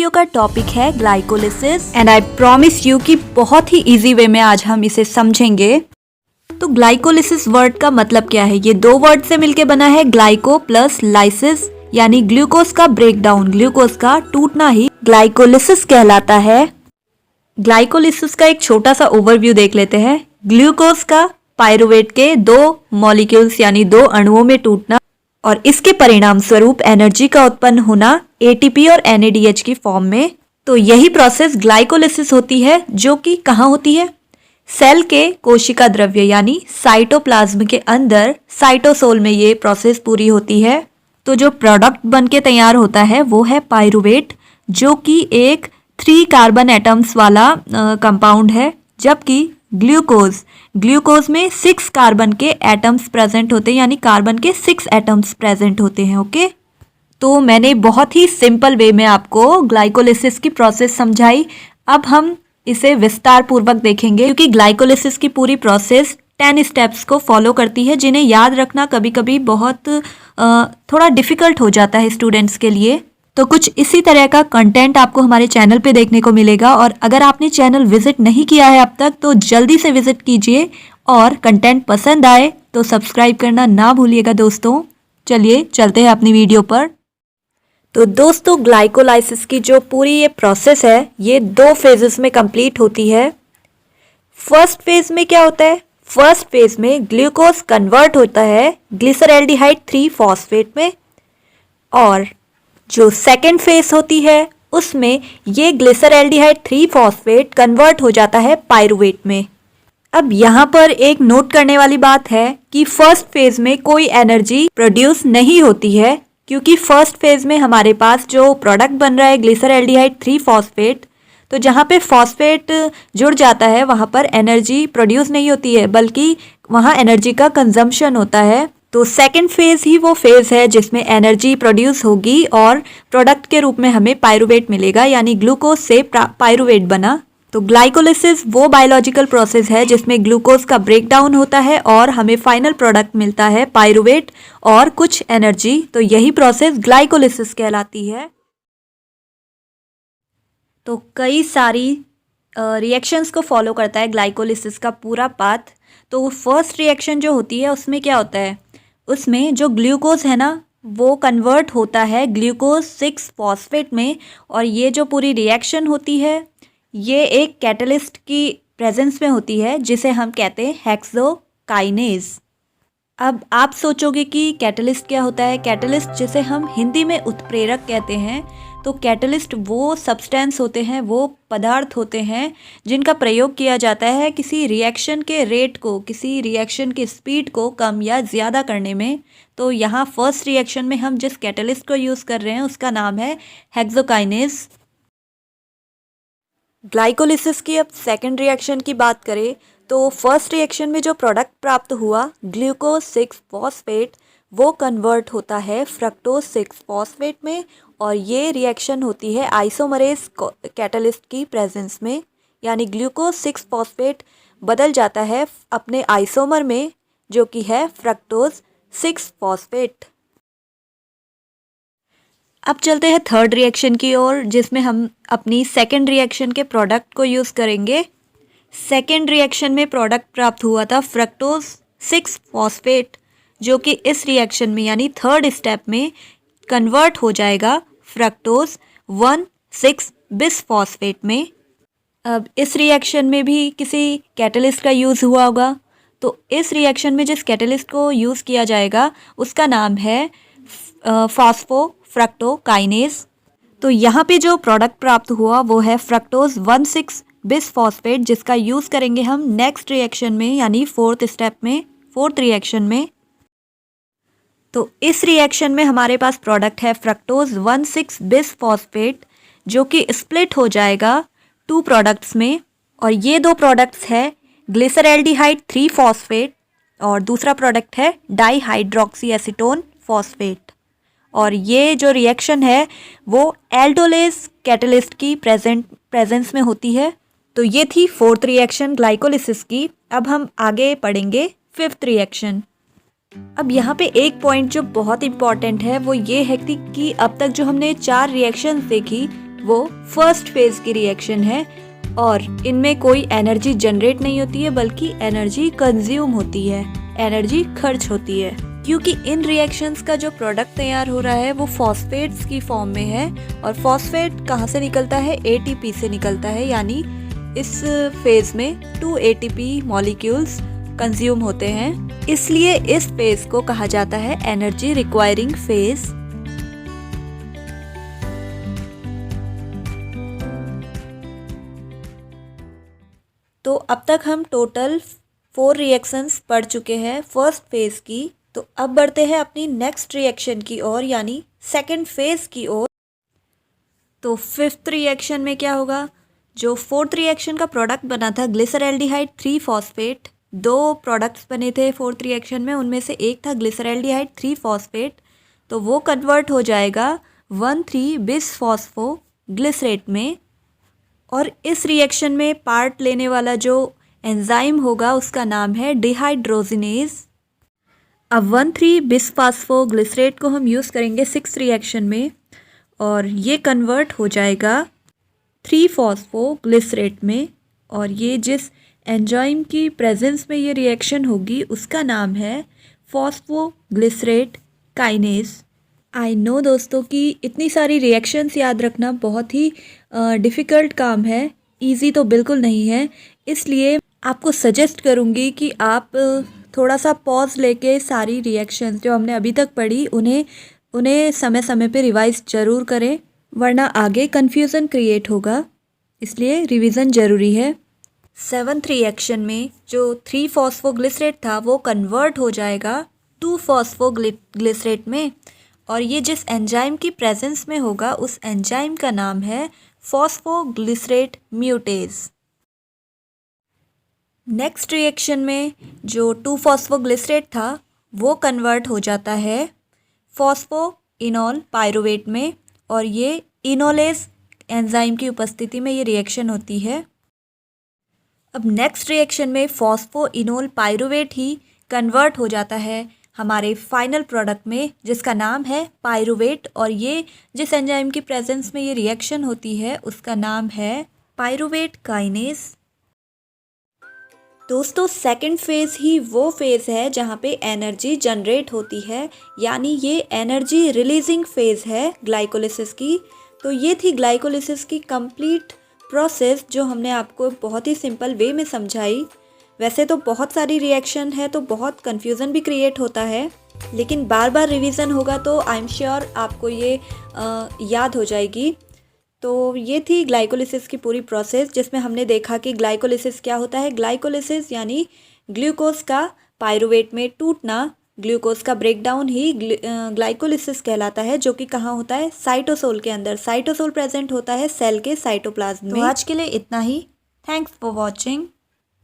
Video का topic है glycolysis and I promise you कि बहुत ही इजी वे में आज हम इसे समझेंगे। तो ग्लाइकोलिसिस वर्ड का मतलब क्या है? ये दो वर्ड से मिलके बना है, ग्लाइको प्लस लाइसिस, यानी ग्लूकोज का ब्रेकडाउन, ग्लूकोज का टूटना ही ग्लाइकोलिसिस कहलाता है। ग्लाइकोलिसिस का एक छोटा सा ओवरव्यू देख लेते हैं। ग्लूकोज का पायरुवेट के दो मॉलिक्यूल्स यानी दो अणुओं में टूटना और इसके परिणाम स्वरूप एनर्जी का उत्पन्न होना एटीपी और एनएडीएच की फॉर्म में। तो यही प्रोसेस ग्लाइकोलिसिस होती है, जो कि कहाँ होती है? सेल के कोशिका द्रव्य यानी साइटोप्लाज्म के अंदर साइटोसोल में ये प्रोसेस पूरी होती है। तो जो प्रोडक्ट बन के तैयार होता है वो है पायरुवेट, जो कि एक 3 कार्बन एटम्स वाला कंपाउंड है, जबकि ग्लूकोज में 6 कार्बन के एटम्स प्रेजेंट होते हैं, यानी कार्बन के 6 एटम्स प्रेजेंट होते हैं। ओके, तो मैंने बहुत ही सिंपल वे में आपको ग्लाइकोलिसिस की प्रोसेस समझाई। अब हम इसे विस्तार पूर्वक देखेंगे, क्योंकि ग्लाइकोलिसिस की पूरी प्रोसेस 10 स्टेप्स को फॉलो करती है, जिन्हें याद रखना कभी कभी बहुत थोड़ा डिफिकल्ट हो जाता है स्टूडेंट्स के लिए। तो कुछ इसी तरह का कंटेंट आपको हमारे चैनल पे देखने को मिलेगा, और अगर आपने चैनल विजिट नहीं किया है अब तक तो जल्दी से विजिट कीजिए, और कंटेंट पसंद आए तो सब्सक्राइब करना ना भूलिएगा दोस्तों। चलिए चलते हैं अपनी वीडियो पर। तो दोस्तों, ग्लाइकोलाइसिस की जो पूरी ये प्रोसेस है ये 2 फेजेस में कंप्लीट होती है। फर्स्ट फेज में क्या होता है? फर्स्ट फेज में ग्लूकोज कन्वर्ट होता है ग्लिसरैल्डिहाइड 3 फॉस्फेट में, और जो सेकेंड फेज होती है उसमें ये ग्लिसरैल्डिहाइड 3 फॉस्फेट कन्वर्ट हो जाता है पायरुवेट में। अब यहाँ पर एक नोट करने वाली बात है कि फर्स्ट फेज में कोई एनर्जी प्रोड्यूस नहीं होती है, क्योंकि फर्स्ट फेज में हमारे पास जो प्रोडक्ट बन रहा है ग्लिसरैल्डिहाइड 3 फॉस्फेट, तो जहाँ पे फॉस्फेट जुड़ जाता है वहाँ पर एनर्जी प्रोड्यूस नहीं होती है, बल्कि वहाँ एनर्जी का कंजम्पशन होता है। तो सेकंड फेज ही वो फेज है जिसमें एनर्जी प्रोड्यूस होगी और प्रोडक्ट के रूप में हमें पायरुवेट मिलेगा, यानी ग्लूकोज से पायरुवेट बना। तो ग्लाइकोलिसिस वो बायोलॉजिकल प्रोसेस है जिसमें ग्लूकोज का ब्रेकडाउन होता है और हमें फाइनल प्रोडक्ट मिलता है पायरुवेट और कुछ एनर्जी। तो यही प्रोसेस ग्लाइकोलिसिस कहलाती है। तो कई सारी रिएक्शंस को फॉलो करता है ग्लाइकोलिसिस का पूरा पाथ। तो फर्स्ट रिएक्शन जो होती है उसमें क्या होता है? उसमें जो ग्लूकोज है ना वो कन्वर्ट होता है ग्लूकोज 6 फॉस्फेट में, और ये जो पूरी रिएक्शन होती है ये एक कैटलिस्ट की प्रेजेंस में होती है, जिसे हम कहते हैं हेक्सोकाइनेज। अब आप सोचोगे कि कैटलिस्ट क्या होता है? कैटलिस्ट, जिसे हम हिंदी में उत्प्रेरक कहते हैं, तो कैटलिस्ट वो सब्सटेंस होते हैं, वो पदार्थ होते हैं जिनका प्रयोग किया जाता है किसी रिएक्शन के रेट को, किसी रिएक्शन की स्पीड को कम या ज़्यादा करने में। तो यहाँ फर्स्ट रिएक्शन में हम जिस कैटलिस्ट को यूज़ कर रहे हैं उसका नाम है हेक्सोकाइनेज। ग्लाइकोलिसिस की अब सेकेंड रिएक्शन की बात करें तो फर्स्ट रिएक्शन में जो प्रोडक्ट प्राप्त हुआ ग्लूकोज 6 फॉस्फेट, वो कन्वर्ट होता है फ्रक्टोज 6 फॉस्फेट में, और ये रिएक्शन होती है आइसोमरेज कैटलिस्ट की प्रेजेंस में, यानी ग्लूकोज 6 फॉस्फेट बदल जाता है अपने आइसोमर में, जो कि है फ्रक्टोज 6 फॉस्फेट। अब चलते हैं थर्ड रिएक्शन की ओर, जिसमें हम अपनी सेकेंड रिएक्शन के प्रोडक्ट को यूज़ करेंगे। सेकेंड रिएक्शन में प्रोडक्ट प्राप्त हुआ था फ्रक्टोज 6 फॉस्फेट, जो कि इस रिएक्शन में यानी थर्ड स्टेप में कन्वर्ट हो जाएगा फ्रक्टोज 1,6 बिस फॉस्फेट में। अब इस रिएक्शन में भी किसी कैटलिस्ट का यूज़ हुआ होगा, तो इस रिएक्शन में जिस कैटलिस्ट को यूज़ किया जाएगा उसका नाम है फॉस्फोफ्रक्टोकाइनेज। तो यहाँ पे जो प्रोडक्ट प्राप्त हुआ वो है फ्रक्टोज 1,6 बिस फॉस्फेट, जिसका यूज़ करेंगे हम नेक्स्ट रिएक्शन में, यानी फोर्थ स्टेप में, फोर्थ रिएक्शन में। तो इस रिएक्शन में हमारे पास प्रोडक्ट है फ्रक्टोज 1,6 बिस फॉस्फेट, जो कि स्प्लिट हो जाएगा 2 प्रोडक्ट्स में, और ये 2 प्रोडक्ट्स है ग्लिसरैल्डिहाइड 3 फॉस्फेट और दूसरा प्रोडक्ट है डाईहाइड्रोक्सी एसीटोन फॉस्फेट। और ये जो रिएक्शन है वो एल्डोलेज कैटलिस्ट की प्रेजेंस में होती है। तो ये थी फोर्थ रिएक्शन ग्लाइकोलिसिस की। अब हम आगे पढ़ेंगे फिफ्थ रिएक्शन। अब यहाँ पे एक पॉइंट जो बहुत इम्पॉर्टेंट है वो ये है कि अब तक जो हमने 4 रिएक्शंस देखी वो फर्स्ट फेज की रिएक्शन है और इनमें कोई एनर्जी जनरेट नहीं होती है बल्कि एनर्जी कंज्यूम होती है, एनर्जी खर्च होती है, क्योंकि इन रिएक्शंस का जो प्रोडक्ट तैयार हो रहा है वो फॉस्फेट्स की फॉर्म में है और फॉस्फेट कहाँ से निकलता है, एटीपी से निकलता है। यानी इस फेज में 2 एटीपी मॉलिक्यूल्स कंज्यूम होते हैं, इसलिए इस फेज को कहा जाता है एनर्जी रिक्वायरिंग फेज। तो अब तक हम टोटल 4 रिएक्शंस पढ़ चुके हैं फर्स्ट फेज की। तो अब बढ़ते हैं अपनी नेक्स्ट रिएक्शन की ओर, यानी सेकंड फेज की ओर। तो फिफ्थ रिएक्शन में क्या होगा, जो फोर्थ रिएक्शन का प्रोडक्ट बना था ग्लिसरैल्डिहाइड 3 फॉस्फेट, 2 प्रोडक्ट्स बने थे फोर्थ रिएक्शन में, उनमें से एक था ग्लिसरैल्डिहाइड 3 फॉस्फेट, तो वो कन्वर्ट हो जाएगा 1,3 बिस फॉस्फो ग्लिसरेट में। और इस रिएक्शन में पार्ट लेने वाला जो एंजाइम होगा उसका नाम है डिहाइड्रोजिनेज। अब 1,3 बिसफॉस्फोग्लिसरेट को हम यूज़ करेंगे 6th रिएक्शन में और ये कन्वर्ट हो जाएगा 3 फॉस्फोग्लिसरेट में। और ये जिस एंजाइम की प्रेजेंस में ये रिएक्शन होगी उसका नाम है फॉस्फोग्लिसरेट काइनेज। आई नो दोस्तों कि इतनी सारी रिएक्शंस याद रखना बहुत ही डिफ़िकल्ट काम है, इजी तो बिल्कुल नहीं है। इसलिए आपको सजेस्ट करूँगी कि आप थोड़ा सा पॉज लेके सारी रिएक्शंस जो हमने अभी तक पढ़ी उन्हें समय समय पे रिवाइज ज़रूर करें, वरना आगे कन्फ्यूज़न क्रिएट होगा, इसलिए रिवीजन ज़रूरी है। 7th रिएक्शन में जो 3 फॉस्फोग्लिसरेट था वो कन्वर्ट हो जाएगा 2 फॉस्फोग्लिसरेट में और ये जिस एंजाइम की प्रेजेंस में होगा उस एंजाइम का नाम है फॉस्फोग्लिसरेट म्यूटेज। नेक्स्ट रिएक्शन में जो 2 फॉस्फोग्लिसरेट था वो कन्वर्ट हो जाता है फॉस्फोइनोल पायरुवेट में और ये इनोलेज एंजाइम की उपस्थिति में ये रिएक्शन होती है। अब नेक्स्ट रिएक्शन में फॉस्फोइनोल पायरुवेट ही कन्वर्ट हो जाता है हमारे फाइनल प्रोडक्ट में जिसका नाम है पायरुवेट और ये जिस एंजाइम की प्रेजेंस में ये रिएक्शन होती है उसका नाम है पायरुवेट काइनेज। दोस्तों सेकंड फेज़ ही वो फेज़ है जहाँ पे एनर्जी जनरेट होती है, यानी ये एनर्जी रिलीजिंग फेज़ है ग्लाइकोलिसिस की। तो ये थी ग्लाइकोलिसिस की कंप्लीट प्रोसेस जो हमने आपको बहुत ही सिंपल वे में समझाई। वैसे तो बहुत सारी रिएक्शन है तो बहुत कन्फ्यूज़न भी क्रिएट होता है, लेकिन बार बार रिवीजन होगा तो आई एम श्योर आपको ये याद हो जाएगी। तो ये थी ग्लाइकोलिसिस की पूरी प्रोसेस जिसमें हमने देखा कि ग्लाइकोलिसिस क्या होता है। ग्लाइकोलिसिस यानी ग्लूकोज का पायरुवेट में टूटना, ग्लूकोज का ब्रेकडाउन ही ग्लाइकोलिसिस कहलाता है, जो कि कहाँ होता है, साइटोसोल के अंदर। साइटोसोल प्रेजेंट होता है सेल के साइटोप्लाज्म में। तो आज के लिए इतना ही। Thanks for watching.